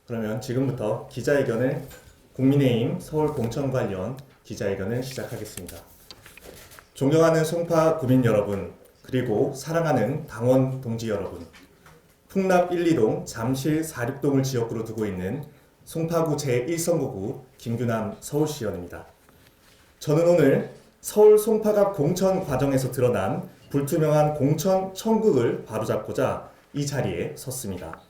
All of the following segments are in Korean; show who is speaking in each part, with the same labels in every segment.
Speaker 1: 그러면 지금부터 기자회견을 국민의힘 서울공천 관련 기자회견을 시작하겠습니다. 존경하는 송파 구민 여러분, 그리고 사랑하는 당원 동지 여러분, 풍납 1, 2동, 잠실 4, 6동을 지역구로 두고 있는 송파구 제1선거구 김규남 서울시의원입니다. 저는 오늘 서울 송파갑 공천 과정에서 드러난 불투명한 공천 청구를 바로잡고자 이 자리에 섰습니다.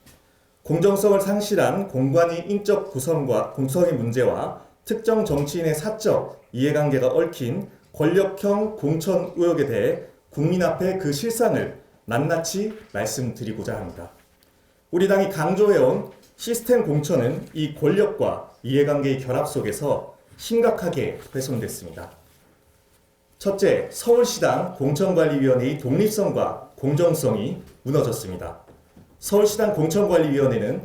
Speaker 1: 공정성을 상실한 공관위 인적 구성의 문제와 특정 정치인의 사적 이해관계가 얽힌 권력형 공천 의혹에 대해 국민 앞에 그 실상을 낱낱이 말씀드리고자 합니다. 우리 당이 강조해온 시스템 공천은 이 권력과 이해관계의 결합 속에서 심각하게 훼손됐습니다. 첫째, 서울시당 공천관리위원회의 독립성과 공정성이 무너졌습니다. 서울시당 공천관리위원회는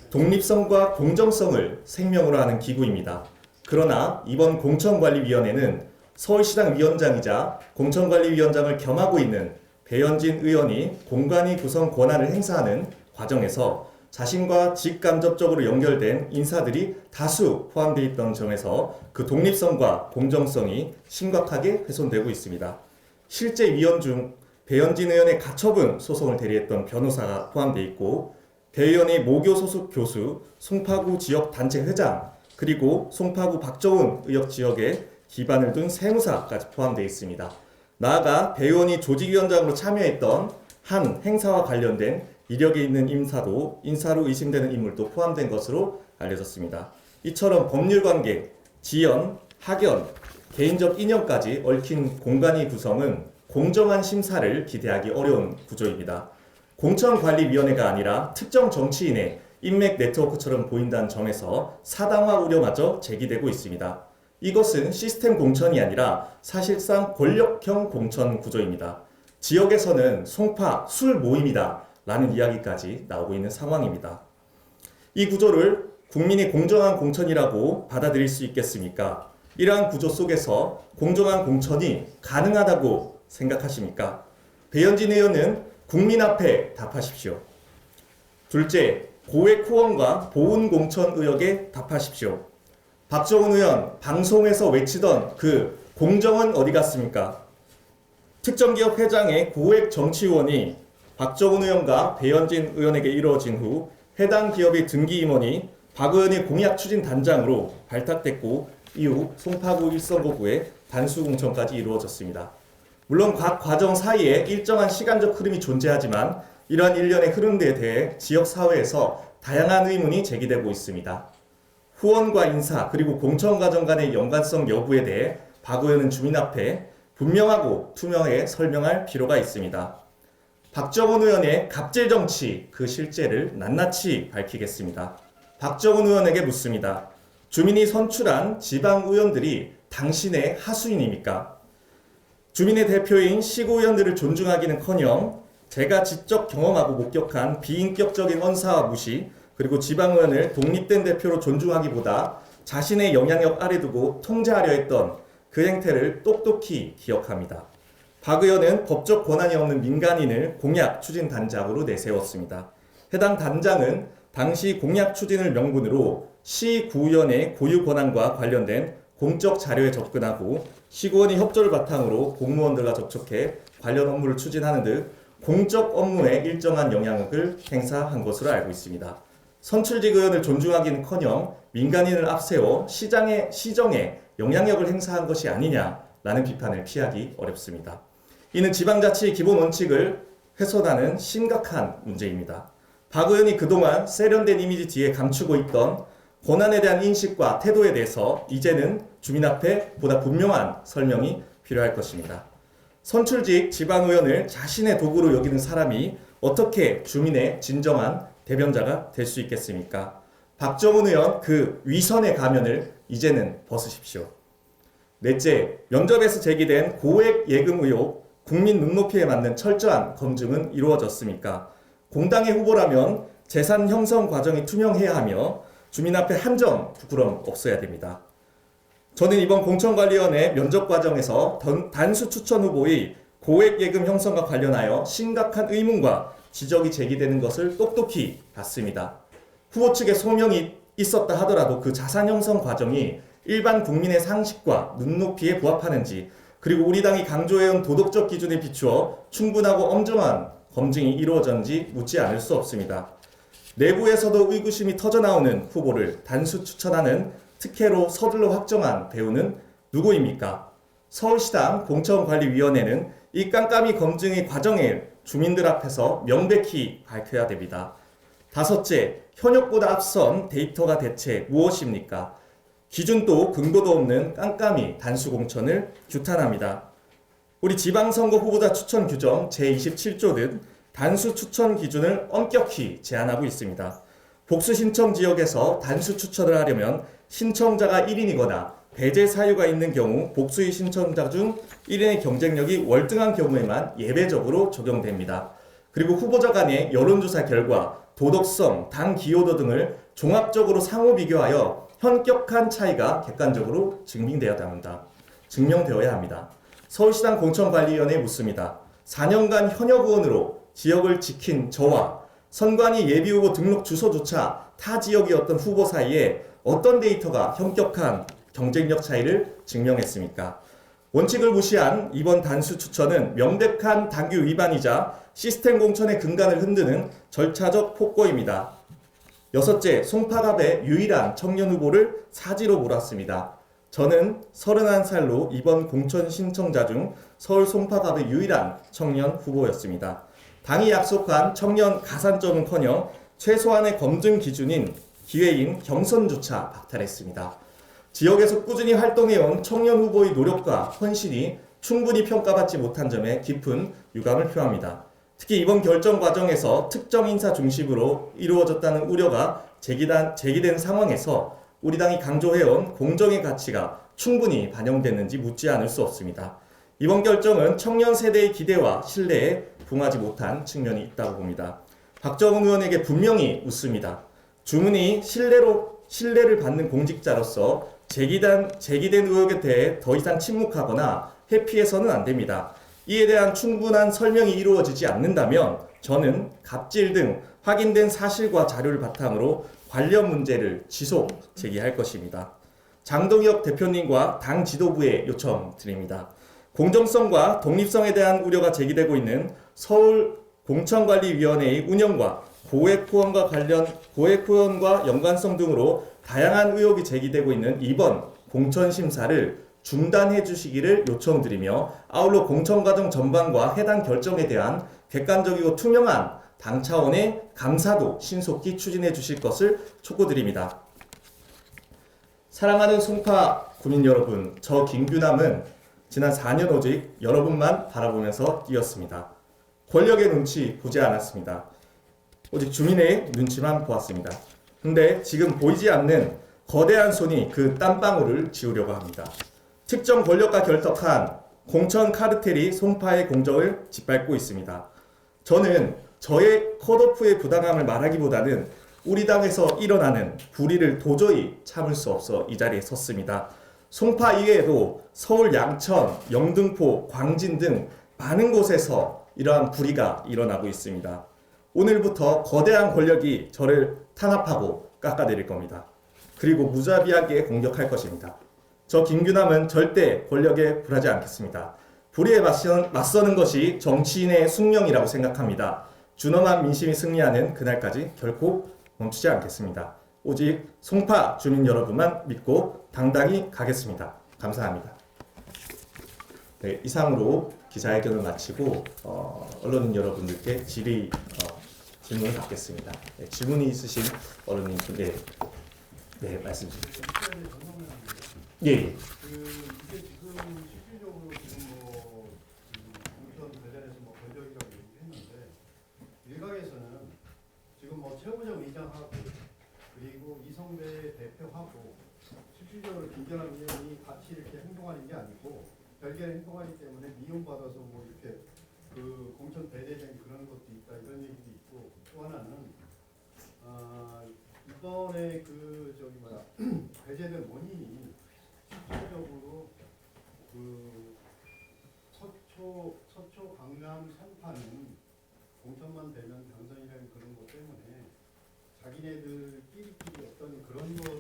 Speaker 1: 독립성과 공정성을 생명으로 하는 기구입니다. 그러나 이번 공천관리위원회는 서울시당 위원장이자 공천관리위원장을 겸하고 있는 배현진 의원이 공관위 구성 권한을 행사하는 과정에서 자신과 직간접적으로 연결된 인사들이 다수 포함되어 있던 점에서 그 독립성과 공정성이 심각하게 훼손되고 있습니다. 실제 위원 중 배현진 의원의 가처분 소송을 대리했던 변호사가 포함되어 있고, 배 의원의 모교 소속 교수, 송파구 지역 단체 회장, 그리고 송파구 박정훈 의역 지역에 기반을 둔 세무사까지 포함되어 있습니다. 나아가 배 의원이 조직위원장으로 참여했던 한 행사와 관련된 이력이 있는 인사도 인사로 의심되는 인물도 포함된 것으로 알려졌습니다. 이처럼 법률관계, 지연, 학연, 개인적 인연까지 얽힌 공관위 구성은 공정한 심사를 기대하기 어려운 구조입니다. 공천관리위원회가 아니라 특정 정치인의 인맥 네트워크처럼 보인다는 점에서 사당화 우려마저 제기되고 있습니다. 이것은 시스템 공천이 아니라 사실상 권력형 공천 구조입니다. 지역에서는 송파 술 모임이다 라는 이야기까지 나오고 있는 상황입니다. 이 구조를 국민이 공정한 공천이라고 받아들일 수 있겠습니까? 이러한 구조 속에서 공정한 공천이 가능하다고 생각하십니까? 배현진 의원은 국민 앞에 답하십시오. 둘째, 고액 후원과 보훈 공천 의혹에 답하십시오. 박정훈 의원, 방송에서 외치던 그 공정은 어디 갔습니까? 특정기업 회장의 고액 정치 후원이 박정훈 의원과 배현진 의원에게 이루어진 후 해당 기업의 등기 임원이 박 의원의 공약 추진 단장으로 발탁됐고, 이후 송파구 1선거구의 단수 공천까지 이루어졌습니다. 물론 각 과정 사이에 일정한 시간적 흐름이 존재하지만 이러한 일련의 흐름에 대해 지역사회에서 다양한 의문이 제기되고 있습니다. 후원과 인사 그리고 공천 과정 간의 연관성 여부에 대해 박 의원은 주민 앞에 분명하고 투명하게 설명할 필요가 있습니다. 박정훈 의원의 갑질 정치 그 실제를 낱낱이 밝히겠습니다. 박정훈 의원에게 묻습니다. 주민이 선출한 지방 의원들이 당신의 하수인입니까? 주민의 대표인 시구의원들을 존중하기는커녕 제가 직접 경험하고 목격한 비인격적인 언사와 무시, 그리고 지방의원을 독립된 대표로 존중하기보다 자신의 영향력 아래 두고 통제하려 했던 그 행태를 똑똑히 기억합니다. 박 의원은 법적 권한이 없는 민간인을 공약 추진 단장으로 내세웠습니다. 해당 단장은 당시 공약 추진을 명분으로 시구의원의 고유 권한과 관련된 공적 자료에 접근하고 시구원이 협조를 바탕으로 공무원들과 접촉해 관련 업무를 추진하는 등 공적 업무에 일정한 영향력을 행사한 것으로 알고 있습니다. 선출직 의원을 존중하기는커녕 민간인을 앞세워 시정에 영향력을 행사한 것이 아니냐라는 비판을 피하기 어렵습니다. 이는 지방자치의 기본 원칙을 훼손하는 심각한 문제입니다. 박 의원이 그동안 세련된 이미지 뒤에 감추고 있던 권한에 대한 인식과 태도에 대해서 이제는 주민 앞에 보다 분명한 설명이 필요할 것입니다. 선출직 지방의원을 자신의 도구로 여기는 사람이 어떻게 주민의 진정한 대변자가 될 수 있겠습니까? 박정훈 의원 그 위선의 가면을 이제는 벗으십시오. 넷째, 면접에서 제기된 고액 예금 의혹, 국민 눈높이에 맞는 철저한 검증은 이루어졌습니까? 공당의 후보라면 재산 형성 과정이 투명해야 하며 주민 앞에 한 점 부끄럼 없어야 됩니다. 저는 이번 공천관리위원회 면접 과정에서 단수 추천 후보의 고액 예금 형성과 관련하여 심각한 의문과 지적이 제기되는 것을 똑똑히 봤습니다. 후보 측의 소명이 있었다 하더라도 그 자산 형성 과정이 일반 국민의 상식과 눈높이에 부합하는지, 그리고 우리 당이 강조해온 도덕적 기준에 비추어 충분하고 엄정한 검증이 이루어졌는지 묻지 않을 수 없습니다. 내부에서도 의구심이 터져나오는 후보를 단수 추천하는 특혜로 서둘러 확정한 배우는 누구입니까? 서울시당 공천관리위원회는 이 깜깜이 검증의 과정을 주민들 앞에서 명백히 밝혀야 됩니다. 다섯째, 현역보다 앞선 데이터가 대체 무엇입니까? 기준도 근거도 없는 깜깜이 단수 공천을 규탄합니다. 우리 지방선거 후보자 추천 규정 제27조는 단수 추천 기준을 엄격히 제한하고 있습니다. 복수 신청 지역에서 단수 추천을 하려면 신청자가 1인이거나 배제 사유가 있는 경우 복수의 신청자 중 1인의 경쟁력이 월등한 경우에만 예외적으로 적용됩니다. 그리고 후보자 간의 여론조사 결과 도덕성, 당 기여도 등을 종합적으로 상호 비교하여 현격한 차이가 객관적으로 증명되어야 합니다. 서울시당 공천관리위원회에 묻습니다. 4년간 현역 의원으로 지역을 지킨 저와 선관위 예비후보 등록 주소조차 타 지역이었던 후보 사이에 어떤 데이터가 현격한 경쟁력 차이를 증명했습니까? 원칙을 무시한 이번 단수 추천은 명백한 당규 위반이자 시스템 공천의 근간을 흔드는 절차적 폭거입니다. 여섯째, 송파갑의 유일한 청년 후보를 사지로 몰았습니다. 저는 31살로 이번 공천 신청자 중 서울 송파갑의 유일한 청년 후보였습니다. 당이 약속한 청년 가산점은커녕 최소한의 검증 기준인 기회인 경선조차 박탈했습니다. 지역에서 꾸준히 활동해온 청년 후보의 노력과 헌신이 충분히 평가받지 못한 점에 깊은 유감을 표합니다. 특히 이번 결정 과정에서 특정 인사 중심으로 이루어졌다는 우려가 제기된 상황에서 우리 당이 강조해온 공정의 가치가 충분히 반영됐는지 묻지 않을 수 없습니다. 이번 결정은 청년 세대의 기대와 신뢰에 부응하지 못한 측면이 있다고 봅니다. 박정훈 의원에게 분명히 묻습니다. 주문이 신뢰를 받는 공직자로서 제기된 의혹에 대해 더 이상 침묵하거나 회피해서는 안 됩니다. 이에 대한 충분한 설명이 이루어지지 않는다면 저는 갑질 등 확인된 사실과 자료를 바탕으로 관련 문제를 지속 제기할 것입니다. 장동혁 대표님과 당 지도부에 요청드립니다. 공정성과 독립성에 대한 우려가 제기되고 있는 서울 공천관리위원회의 운영과 고액 후원과 연관성 등으로 다양한 의혹이 제기되고 있는 이번 공천 심사를 중단해 주시기를 요청드리며, 아울러 공천 과정 전반과 해당 결정에 대한 객관적이고 투명한 당 차원의 감사도 신속히 추진해 주실 것을 촉구드립니다. 사랑하는 송파 구민 여러분, 저 김규남은 지난 4년 오직 여러분만 바라보면서 뛰었습니다. 권력의 눈치 보지 않았습니다. 오직 주민의 눈치만 보았습니다. 근데 지금 보이지 않는 거대한 손이 그 땀방울을 지우려고 합니다. 특정 권력과 결탁한 공천 카르텔이 송파의 공정을 짓밟고 있습니다. 저는 저의 컷오프의 부당함을 말하기보다는 우리 당에서 일어나는 불의를 도저히 참을 수 없어 이 자리에 섰습니다. 송파 이외에도 서울 양천, 영등포, 광진 등 많은 곳에서 이러한 불의가 일어나고 있습니다. 오늘부터 거대한 권력이 저를 탄압하고 깎아내릴 겁니다. 그리고 무자비하게 공격할 것입니다. 저 김규남은 절대 권력에 굴하지 않겠습니다. 불의에 맞서는 것이 정치인의 숙명이라고 생각합니다. 준엄한 민심이 승리하는 그날까지 결코 멈추지 않겠습니다. 오직 송파 주민 여러분만 믿고 당당히 가겠습니다. 감사합니다. 네, 이상으로 기자회견을 마치고 언론인 여러분들께 질의 질문을 받겠습니다. 네, 질문이 있으신 언론인 분께 말씀 주십시오. 예.
Speaker 2: 이게 지금 실질적으로 지금 공천 관련해서 권력이라고 얘기했는데, 일각에서는 지금 최고정 의장하고 그리고 이성배 대표하고 실질적으로 김경남 의원이 같이 이렇게 행동하는 게 아니고 별개의 행동하기 때문에 미움받아서 이렇게 그 공천 배제된 그런 것도 있다, 이런 얘기도 있고, 또 하나는 이번에 배제된 원인이 실질적으로 그 서초, 강남, 송파는 공천만 되면 당선이라는 그런 것 때문에 자기네들끼리끼리 어떤 그런 걸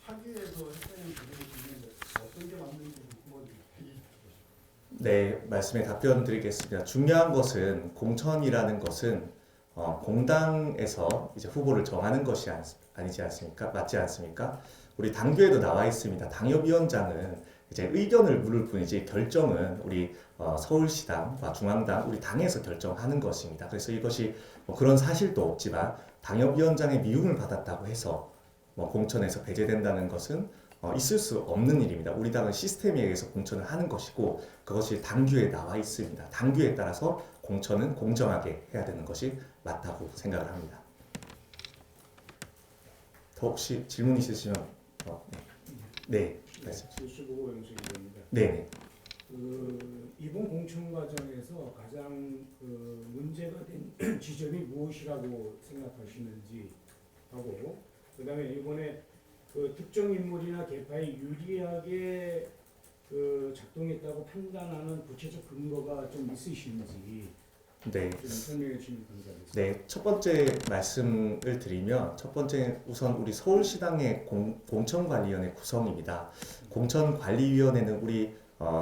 Speaker 2: 하기 위해서 했다는 부분이 있는데 어떤 게 맞는지 한번 얘기해 주시죠.
Speaker 1: 네, 말씀에 답변 드리겠습니다. 중요한 것은 공천이라는 것은 공당에서 이제 후보를 정하는 것이 아니지 않습니까? 맞지 않습니까? 우리 당규에도 나와 있습니다. 당협위원장은 이제 의견을 물을 뿐이지 결정은 우리 서울시당과 중앙당 우리 당에서 결정하는 것입니다. 그래서 이것이 뭐 그런 사실도 없지만 당협위원장의 미움을 받았다고 해서 뭐 공천에서 배제된다는 것은 있을 수 없는 일입니다. 우리 당은 시스템에 의해서 공천을 하는 것이고 그것이 당규에 나와 있습니다. 당규에 따라서 공천은 공정하게 해야 되는 것이 맞다고 생각을 합니다. 더 혹시 질문 있으시면 네, 말씀.
Speaker 3: 실수보고 영수입니다.
Speaker 1: 네,
Speaker 3: 이번 공천 과정에서 가장 문제가 된 지점이 무엇이라고 생각하시는지 하고, 그다음에 이번에 특정 인물이나 계파에 유리하게 작동했다고 판단하는 구체적 근거가 좀 있으신지
Speaker 1: 네.
Speaker 3: 좀 설명해 주시면 감사하겠습니다.
Speaker 1: 네, 첫 번째 말씀을 드리면 첫 번째 우선 우리 서울시당의 공천관리위원회 구성입니다. 공천관리위원회는 우리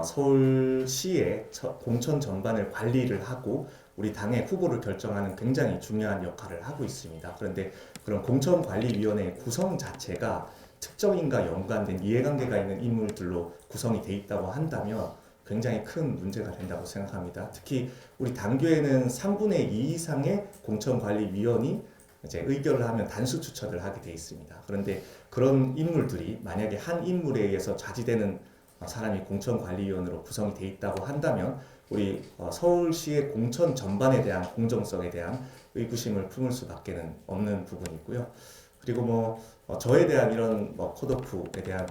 Speaker 1: 서울시의 공천 전반을 관리를 하고 우리 당의 후보를 결정하는 굉장히 중요한 역할을 하고 있습니다. 그런데 그런 공천관리위원회의 구성 자체가 특정인과 연관된 이해관계가 있는 인물들로 구성이 돼 있다고 한다면 굉장히 큰 문제가 된다고 생각합니다. 특히 우리 당규에는 3분의 2 이상의 공천관리위원이 이제 의결을 하면 단수 추천을 하게 돼 있습니다. 그런데 그런 인물들이 만약에 한 인물에 의해서 좌지되는 사람이 공천관리위원으로 구성이 돼 있다고 한다면 우리 서울시의 공천 전반에 대한 공정성에 대한 의구심을 품을 수밖에 없는 부분이고요. 그리고 저에 대한 이런 컷오프에 대한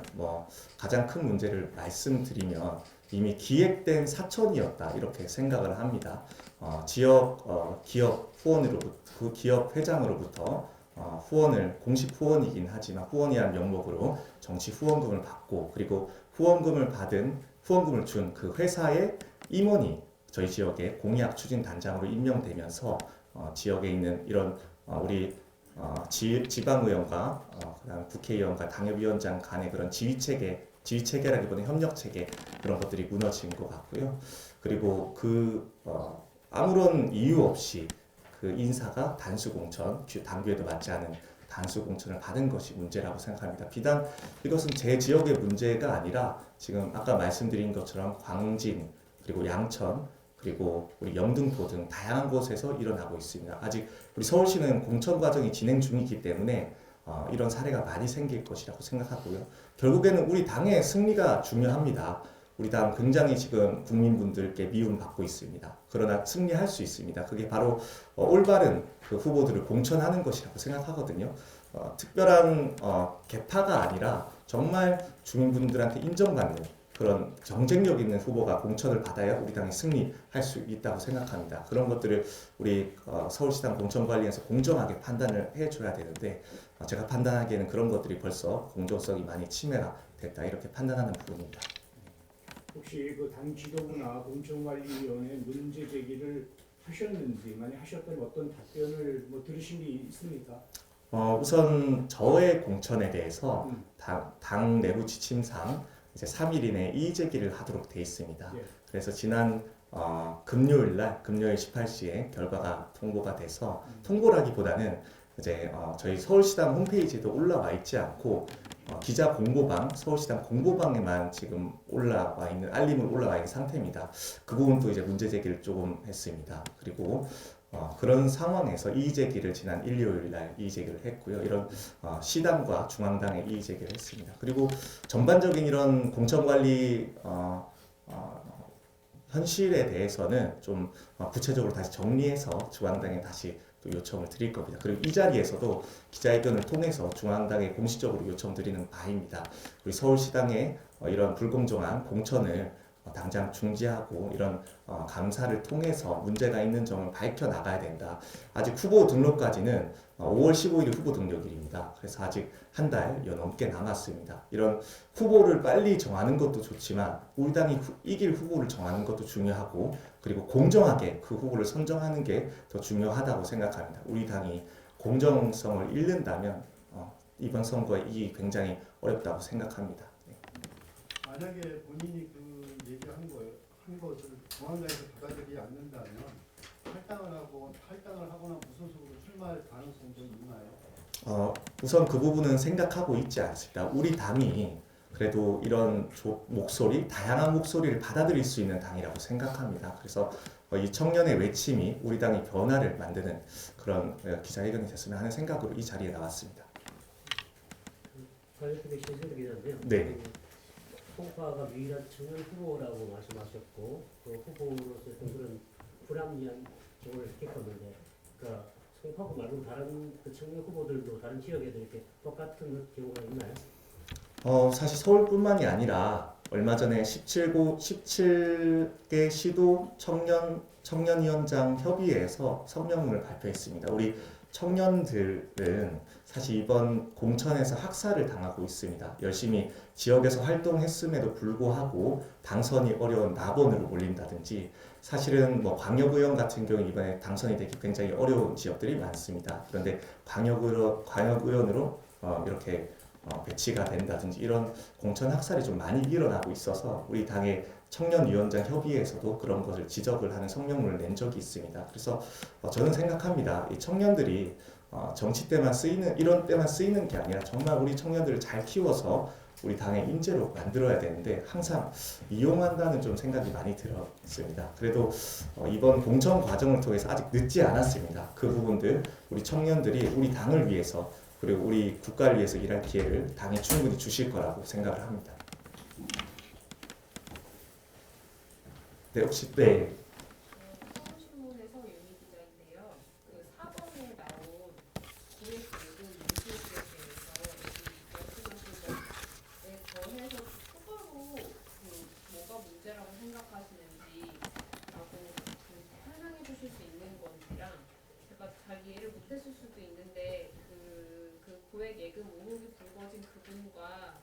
Speaker 1: 가장 큰 문제를 말씀드리면 이미 기획된 사천이었다 이렇게 생각을 합니다. 기업 후원으로부터 그 기업 회장으로부터 후원을 공식 후원이긴 하지만 후원이란 명목으로 정치 후원금을 받고 그리고 후원금을 준 그 회사의 임원이 저희 지역의 공약 추진 단장으로 임명되면서 지역에 있는 이런 우리 지방의원과 그다음 국회의원과 당협위원장 간의 그런 지휘체계라기보다는 협력체계 그런 것들이 무너진 것 같고요. 그리고 아무런 이유 없이 그 인사가 단수공천, 당규에도 맞지 않은 단수공천을 받은 것이 문제라고 생각합니다. 비단 이것은 제 지역의 문제가 아니라 지금 아까 말씀드린 것처럼 광진 그리고 양천 그리고 우리 영등포 등 다양한 곳에서 일어나고 있습니다. 아직 우리 서울시는 공천 과정이 진행 중이기 때문에 이런 사례가 많이 생길 것이라고 생각하고요. 결국에는 우리 당의 승리가 중요합니다. 우리 당 굉장히 지금 국민분들께 미움받고 있습니다. 그러나 승리할 수 있습니다. 그게 바로 올바른 그 후보들을 공천하는 것이라고 생각하거든요. 특별한 계파가 아니라 정말 주민분들한테 인정받는 그런 경쟁력 있는 후보가 공천을 받아야 우리 당이 승리할 수 있다고 생각합니다. 그런 것들을 우리 서울시당 공천관리에서 공정하게 판단을 해줘야 되는데 제가 판단하기에는 그런 것들이 벌써 공정성이 많이 침해가 됐다 이렇게 판단하는 부분입니다.
Speaker 3: 혹시 그 당 지도부나 공천관리위원회 문제 제기를 하셨는지, 만약 하셨다면 어떤 답변을 들으신 게 있습니까?
Speaker 1: 우선 저의 공천에 대해서 당 내부 지침상 이제 3일 이내에 이의 제기를 하도록 돼 있습니다.
Speaker 3: 예.
Speaker 1: 그래서 지난 금요일 18시에 결과가 통보가 돼서 통보라기보다는 이제 저희 서울시당 홈페이지에도 올라와 있지 않고 기자 공보방, 서울시당 공보방에만 지금 알림을 올라와 있는 상태입니다. 그 부분도 이제 문제 제기를 조금 했습니다. 그리고 그런 상황에서 이의 제기를 지난 일요일 날 이의 제기를 했고요. 이런 시당과 중앙당에 이의 제기를 했습니다. 그리고 전반적인 이런 공천관리 현실에 대해서는 좀 구체적으로 다시 정리해서 중앙당에 다시 또 요청을 드릴 겁니다. 그리고 이 자리에서도 기자회견을 통해서 중앙당에 공식적으로 요청드리는 바입니다. 우리 서울시당의 이런 불공정한 공천을 당장 중지하고 이런 감사를 통해서 문제가 있는 점을 밝혀 나가야 된다. 아직 후보 등록까지는 5월 15일이 후보 등록일입니다. 그래서 아직 한 달여 넘게 남았습니다. 이런 후보를 빨리 정하는 것도 좋지만 우리 당이 이길 후보를 정하는 것도 중요하고 그리고 공정하게 그 후보를 선정하는 게 더 중요하다고 생각합니다. 우리 당이 공정성을 잃는다면 이번 선거에 이기 굉장히 어렵다고 생각합니다. 네.
Speaker 2: 만약에 본인이 그 얘기한 거예요. 한 것을 중앙당에서 받아들이지 않는다면 탈당을 하거나 무소속으로 출마할 가능성도 있나요?
Speaker 1: 우선 그 부분은 생각하고 있지 않습니다. 우리 당이 그래도 이런 목소리, 다양한 목소리를 받아들일 수 있는 당이라고 생각합니다. 그래서 이 청년의 외침이 우리 당의 변화를 만드는 그런 기자회견이 됐으면 하는 생각으로 이 자리에 나왔습니다.
Speaker 4: 관련된 신세대 기자인데요.
Speaker 1: 네.
Speaker 4: 송파가 유일한 청년 후보라고 말씀하셨고 그 후보로서 어떤 그런 불합리한 경우를 겪었는데, 그러니까 송파구 말고 다른 그 청년 후보들도 다른 지역에도 이렇게 똑같은 경우가 있나요?
Speaker 1: 사실 서울뿐만이 아니라 얼마 전에 17개 시도 청년위원장 협의회에서 성명문을 발표했습니다. 우리 청년들은 사실 이번 공천에서 학살을 당하고 있습니다. 열심히 지역에서 활동했음에도 불구하고 당선이 어려운 낙원으로 몰린다든지, 사실은 뭐 광역의원 같은 경우 이번에 당선이 되기 굉장히 어려운 지역들이 많습니다. 그런데 광역의원으로 이렇게 배치가 된다든지 이런 공천 학살이 좀 많이 일어나고 있어서 우리 당의 청년위원장 협의회에서도 그런 것을 지적을 하는 성명문을 낸 적이 있습니다. 그래서 저는 생각합니다. 이 청년들이 정치 때만 쓰이는, 이런 때만 쓰이는 게 아니라 정말 우리 청년들을 잘 키워서 우리 당의 인재로 만들어야 되는데 항상 이용한다는 좀 생각이 많이 들었습니다. 그래도 이번 공천 과정을 통해서 아직 늦지 않았습니다. 그 부분들 우리 청년들이 우리 당을 위해서 그리고 우리 국가를 위해서 일할 기회를 당이 충분히 주실 거라고 생각을 합니다. 네, 혹시 네.
Speaker 5: 서울신문에서 윤희 기자인데요. 그 4번에 나온 구획 모든 문제에 대해서 여기 말씀하신 것에 더해서 추가로 뭐가 문제라고 생각하시는지라고 설명해 주실 수 있는 건지랑, 제가 잘 이해를 못했을 수도 있는데 그 고액 예금 의혹이 불거진 그분과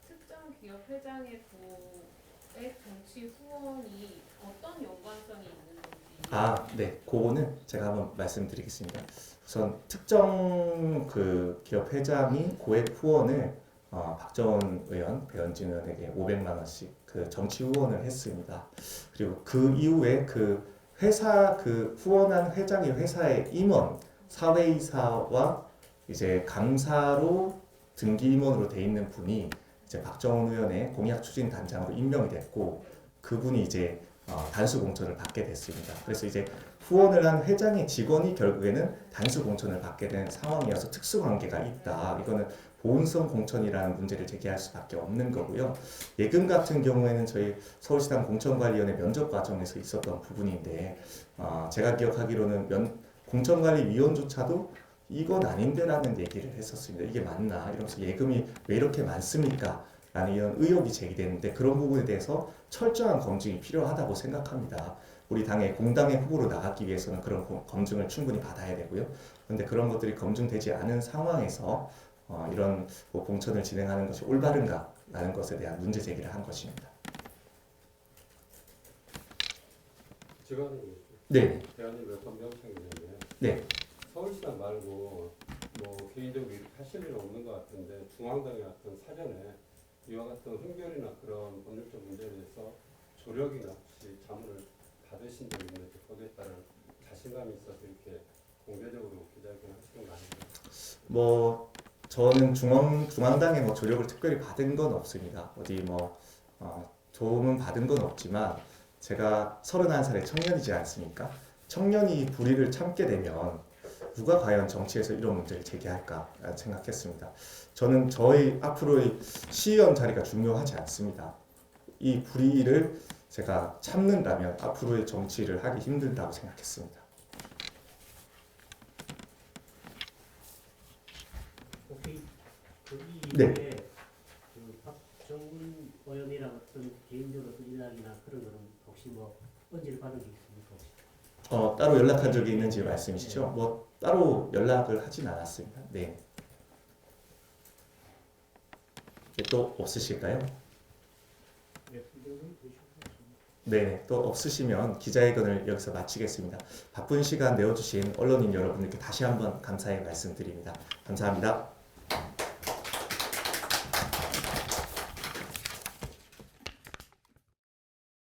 Speaker 5: 특정 기업 회장의 고액 정치 후원이 어떤 연관성이 있는 건지.
Speaker 1: 네. 그거는 제가 한번 말씀드리겠습니다. 우선 특정 그 기업 회장이 고액 후원을 박정원 의원, 배현진 의원에게 500만 원씩 그 정치 후원을 했습니다. 그리고 그 이후에 그 회사 그 후원한 회장의 회사의 임원, 사회이사와 이제 강사로 등기 임원으로 돼 있는 분이 이제 박정원 의원의 공약 추진 단장으로 임명이 됐고, 그분이 이제 단수 공천을 받게 됐습니다. 그래서 이제 후원을 한 회장의 직원이 결국에는 단수 공천을 받게 된 상황이어서 특수관계가 있다. 이거는 보훈성 공천이라는 문제를 제기할 수밖에 없는 거고요. 예금 같은 경우에는 저희 서울시당 공천관리위원회 면접 과정에서 있었던 부분인데, 제가 기억하기로는 공천관리위원조차도 이건 아닌데라는 얘기를 했었습니다. 이게 맞나? 이러면서 예금이 왜 이렇게 많습니까? 라는 이런 의혹이 제기되는데, 그런 부분에 대해서 철저한 검증이 필요하다고 생각합니다. 우리 당의 공당의 후보로 나가기 위해서는 그런 검증을 충분히 받아야 되고요. 그런데 그런 것들이 검증되지 않은 상황에서 이런 공천을 진행하는 것이 올바른가라는 것에 대한 문제 제기를 한 것입니다.
Speaker 6: 제가 하는 거죠.
Speaker 1: 네,
Speaker 6: 대한민국 명창이는데
Speaker 1: 네.
Speaker 6: 서울시당 말고 뭐 개인적으로 이렇게 하실 일은 없는 것 같은데, 중앙당의 어떤 사전에 이와 같은 흠결이나 그런 법률적 문제에 대해서 조력이나 혹시 자문을 받으신 적이 있는지, 거기에 따른 자신감이 있어서 이렇게 공개적으로 기자회견을 하시는 거 아닌가요?
Speaker 1: 뭐 저는 중앙당의 뭐 조력을 특별히 받은 건 없습니다. 어디 도움은 받은 건 없지만, 제가 31살의 청년이지 않습니까? 청년이 불의를 참게 되면 누가 과연 정치에서 이런 문제를 제기할까 생각했습니다. 저는 저희 앞으로의 시의원 자리가 중요하지 않습니다. 이 불의를 제가 참는다면 앞으로의 정치를 하기 힘들다고 생각했습니다.
Speaker 4: 혹시 그이
Speaker 1: 네.
Speaker 4: 이후에 그 박정훈 의원이랑 어떤 개인적으로 어떤 연락이나 그런 거는 혹시 뭐 언지를 받은 게 있습니까? 혹시?
Speaker 1: 따로 연락한 적이 있는지 말씀이시죠? 뭐 따로 연락을 하진 않았습니다. 네. 또 없으실까요?
Speaker 3: 네, 이 정도는 되실 것 같습니다.
Speaker 1: 네, 또 없으시면 기자회견을 여기서 마치겠습니다. 바쁜 시간 내어주신 언론인 여러분들께 다시 한번 감사의 말씀드립니다. 감사합니다.